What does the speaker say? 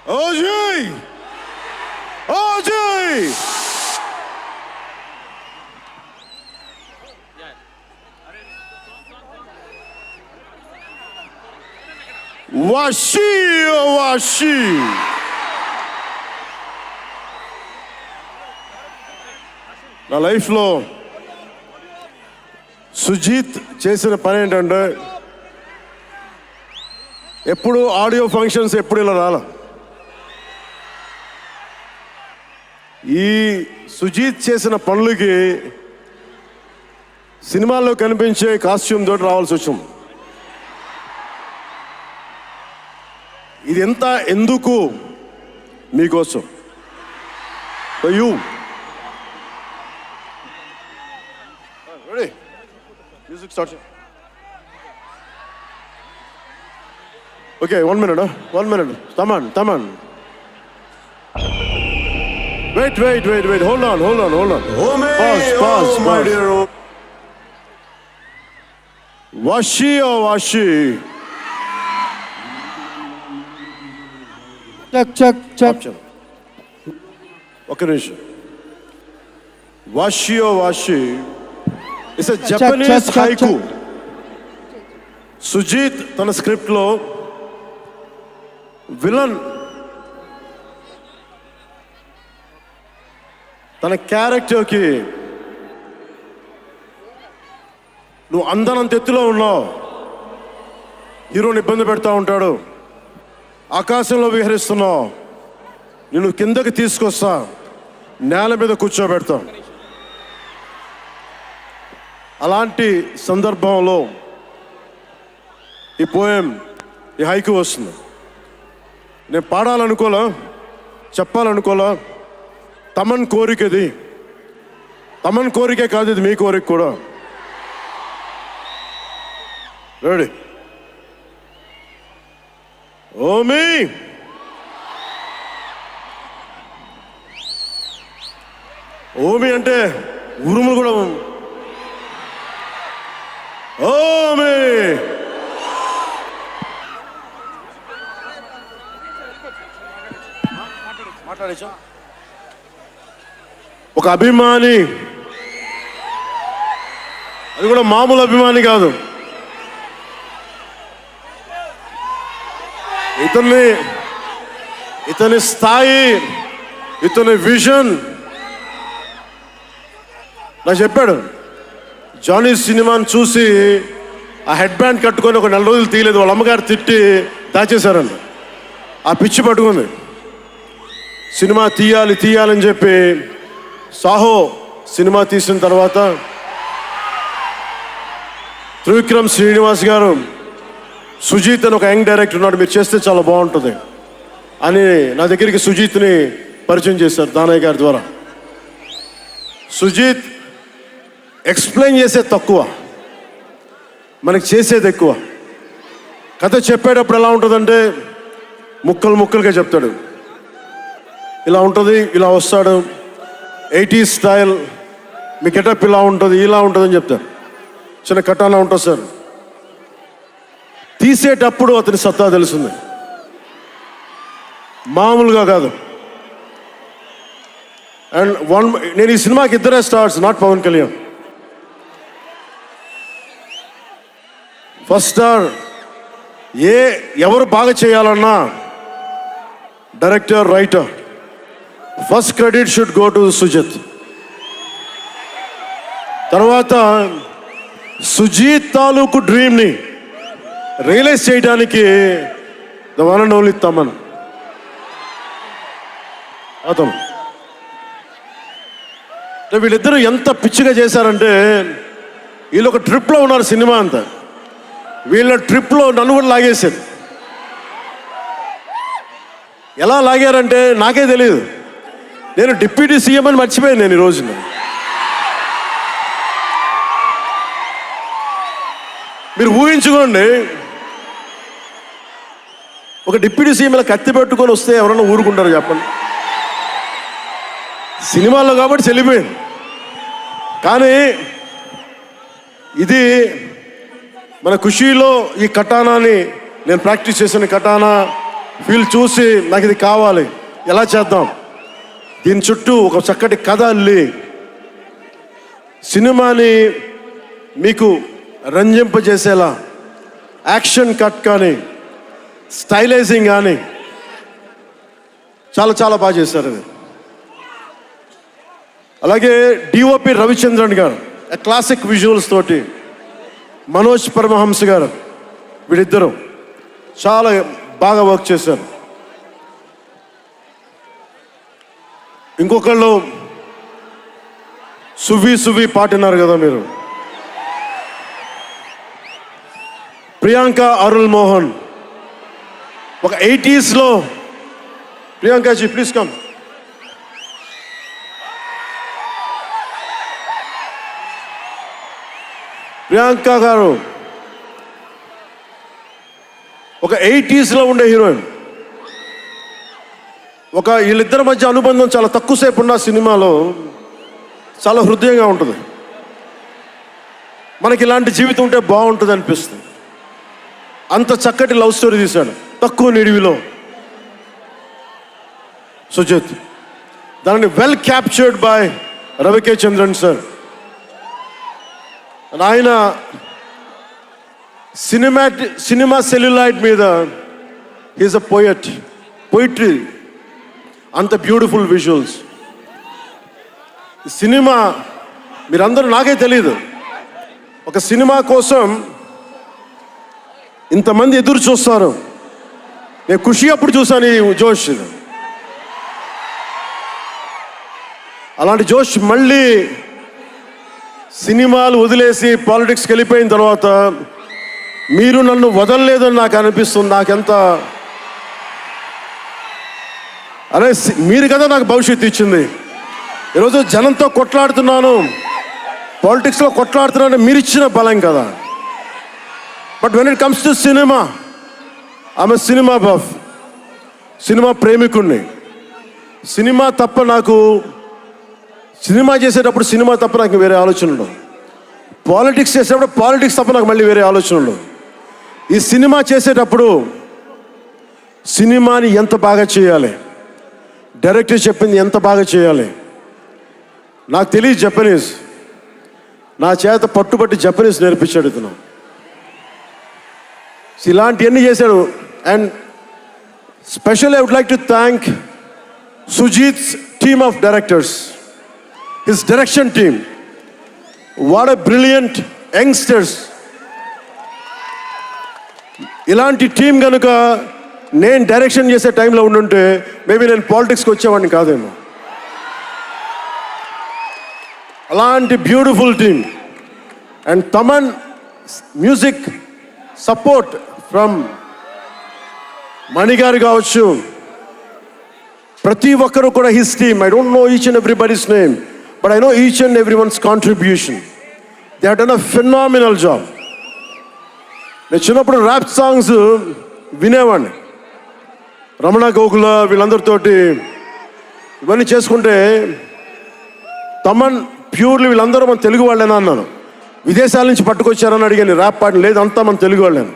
Ajay! Ajay! Washi! Washi! నా లైఫ్లో సుజీత్ చేసిన పని ఏంటంటే ఎప్పుడు ఆడియో ఫంక్షన్స్ ఎప్పుడు ఇలా రాల. ఈ సుజీత్ చేసిన పనులకి సినిమాల్లో కనిపించే కాస్ట్యూమ్ తోటి రావాల్సి వచ్చింది. ఇది ఎంత ఎందుకు మీకోసం. You ready music start. Okay, 1 minute. 1 minute. Come on. Wait. Hold on. Pause. My dear. Washi or Washi? Check. Okay, Rishi. Washi or Washi? It's a Japanese haiku. Sujeeth తన స్క్రిప్ట్లో విలన్ తన క్యారెక్టర్కి నువ్వు అందనంత ఎత్తులో ఉన్నావు, హీరోని ఇబ్బంది పెడతా ఉంటాడు, ఆకాశంలో విహరిస్తున్నావు, నిన్ను కిందకి తీసుకొస్తా, నేల మీద కూర్చోబెడతా. అలాంటి సందర్భంలో ఈ పోయం, ఈ హైకు వస్తుంది. నేను పాడాలనుకోలా, చెప్పాలనుకోలా. తమన్ కోరికది, తమన్ కోరికే కాదు, ఇది మీ కోరిక కూడా. రెడీ? ఓమి ఓమి అంటే ఉరుములు కూడా. ఓమి మాట్లాడేచ్చా? ఒక అభిమాని, అది కూడా మామూలు అభిమాని కాదు, ఇతని స్థాయి, ఇతని విజన్ నాకు చెప్పాడు. జానీ సినిమాని చూసి ఆ హెడ్ బ్యాండ్ కట్టుకొని ఒక 4 రోజులు తీయలేదు, వాళ్ళ అమ్మగారు తిట్టి దాచేశారండి. ఆ పిచ్చి పట్టుకుంది. సినిమా తీయాలని చెప్పి సాహో సినిమా తీసిన తర్వాత త్రివిక్రమ్ శ్రీనివాస్ గారు, సుజీత్ అని ఒక యంగ్ డైరెక్టర్ ఉన్నాడు, మీరు చేస్తే చాలా బాగుంటుంది అని నా దగ్గరికి సుజీత్ని పరిచయం చేశారు దానయ్య గారి ద్వారా. సుజీత్ ఎక్స్ప్లెయిన్ చేసేది తక్కువ, మనకి చేసేది ఎక్కువ. కథ చెప్పేటప్పుడు ఎలా ఉంటుందంటే ముక్కలుగా చెప్తాడు. ఇలా ఉంటుంది, ఇలా వస్తాడు, 80s స్టైల్, మీ గెటప్ ఇలా ఉంటుంది, ఇలా ఉంటుందని చెప్తారు. చిన్న కటానా ఉంటుంది సార్. తీసేటప్పుడు అతని సత్తా తెలుస్తుంది, మామూలుగా కాదు. అండ్ నేను ఈ సినిమాకి ఇద్దరే stars, not Pawan Kalyan. First star ఎవరు బాగా చేయాలన్నా director, writer, first credit should go to Sujeeth. తర్వాత సుజీత్ తాలూకు డ్రీమ్ని రియలైజ్ చేయడానికి the one and only Thaman. అతను వీళ్ళిద్దరూ ఎంత పిచ్చిగా చేశారంటే, వీళ్ళు ఒక ట్రిప్లో ఉన్నారు సినిమా అంతా. వీళ్ళ ట్రిప్లో నన్ను కూడా లాగేశారు. ఎలా లాగారంటే నాకే తెలియదు. నేను డిప్యూటీ సీఎం అని మర్చిపోయాను నేను ఈ రోజున. మీరు ఊహించుకోండి, ఒక డిప్యూటీ సీఎం ఇలా కత్తి పెట్టుకొని వస్తే ఎవరన్నా ఊరుకుంటారు చెప్పండి? సినిమాల్లో కాబట్టి చెల్లిపోయింది. కానీ ఇది మన ఖుషీలో ఈ కటానాని నేను ప్రాక్టీస్ చేసిన కటానా వీళ్ళు చూసి నాకు ఇది కావాలి, ఎలా చేద్దాం, దీని చుట్టూ ఒక చక్కటి కథ అల్లి సినిమాని మీకు రంజింపజేసేలా యాక్షన్ కట్ కానీ స్టైలైజింగ్ కానీ చాలా చాలా బాగా చేశారు అది. అలాగే డిఓపి రవిచంద్రన్ గారు క్లాసిక్ విజువల్స్ తోటి, మనోజ్ పరమహంస గారు, వీళ్ళిద్దరూ చాలా బాగా వర్క్ చేశారు. ఇంకొకళ్ళు సువి పాటినారు కదా మీరు, ప్రియాంక అరుల్ మోహన్. ఒక 80s ప్రియాంకాజీ ప్లీజ్ కమ్. ప్రియాంక గారు ఒక 80s ఉండే హీరోయిన్. వీళ్ళిద్దరి మధ్య అనుబంధం చాలా తక్కువసేపు ఉన్న సినిమాలో చాలా హృదయంగా ఉంటుంది. మనకి ఇలాంటి జీవితం ఉంటే బాగుంటుంది అనిపిస్తుంది. అంత చక్కటి లవ్ స్టోరీ తీశాడు తక్కువ నిడివిలో సుజిత్. దానిని well captured by రవికే Chandran sir. ఆయన సినిమా సెల్యులాయిడ్ మీద హీఈస్ అ పోయిట్రీ, అంత బ్యూటిఫుల్ విజువల్స్. సినిమా మీరందరూ, నాకే తెలియదు, ఒక సినిమా కోసం ఇంతమంది ఎదురు చూస్తారు. నేను ఖుషి అప్పుడు చూసాను ఈ జోష్. అలాంటి జోష్ మళ్ళీ సినిమాలు వదిలేసి పాలిటిక్స్కి వెళ్ళిపోయిన తర్వాత మీరు నన్ను వదలలేదని నాకు అనిపిస్తుంది. నాకెంత అరే, మీరు కదా నాకు భవిష్యత్తు ఇచ్చింది. ఈరోజు జనంతో కొట్లాడుతున్నాను, పాలిటిక్స్లో కొట్లాడుతున్నాను, మీరు ఇచ్చిన బలం కదా. But when it comes to cinema, ఆమె సినిమా బఫ్, సినిమా ప్రేమికుణ్ణి. సినిమా తప్ప నాకు, సినిమా చేసేటప్పుడు సినిమా తప్ప నాకు వేరే ఆలోచన ఉండవు. పాలిటిక్స్ చేసేటప్పుడు పాలిటిక్స్ తప్ప నాకు మళ్ళీ వేరే ఆలోచన ఉండవు. ఈ సినిమా చేసేటప్పుడు సినిమాని ఎంత బాగా చేయాలి, డైరెక్టర్ చెప్పింది ఎంత బాగా చేయాలి. నాకు తెలియదు జపనీస్, నా చేత పట్టుబట్టి జపనీస్ నేర్పించాడు ఇతను. ఇలాంటివన్నీ చేశాడు. And specially I would like to thank Sujeeth's team of directors, his direction team. What a brilliant youngsters. ఇలాంటి టీం కనుక నేను డైరెక్షన్ చేసే టైంలో ఉండుంటే మేబీ నేను పాలిటిక్స్కి వచ్చేవాడిని కాదేమో. అలాంటి beautiful team. And Thaman music support from మణిగారు కావచ్చు, ప్రతి ఒక్కరు కూడా his team. I don't know each and everybody's name, but I know each and everyone's contribution. They have done a phenomenal job. నేను చిన్నప్పుడు ర్యాప్ సాంగ్స్ వినేవాడిని, రమణ గోకుల వీళ్ళందరితోటి ఇవన్నీ చేసుకుంటే. తమన్ ప్యూర్లీ వీళ్ళందరూ మన తెలుగు వాళ్ళేనా అన్నాను. విదేశాల నుంచి పట్టుకొచ్చారని అడిగాను. ర్యాప్ పాడిన లేదు, అంతా మన తెలుగు వాళ్ళేను.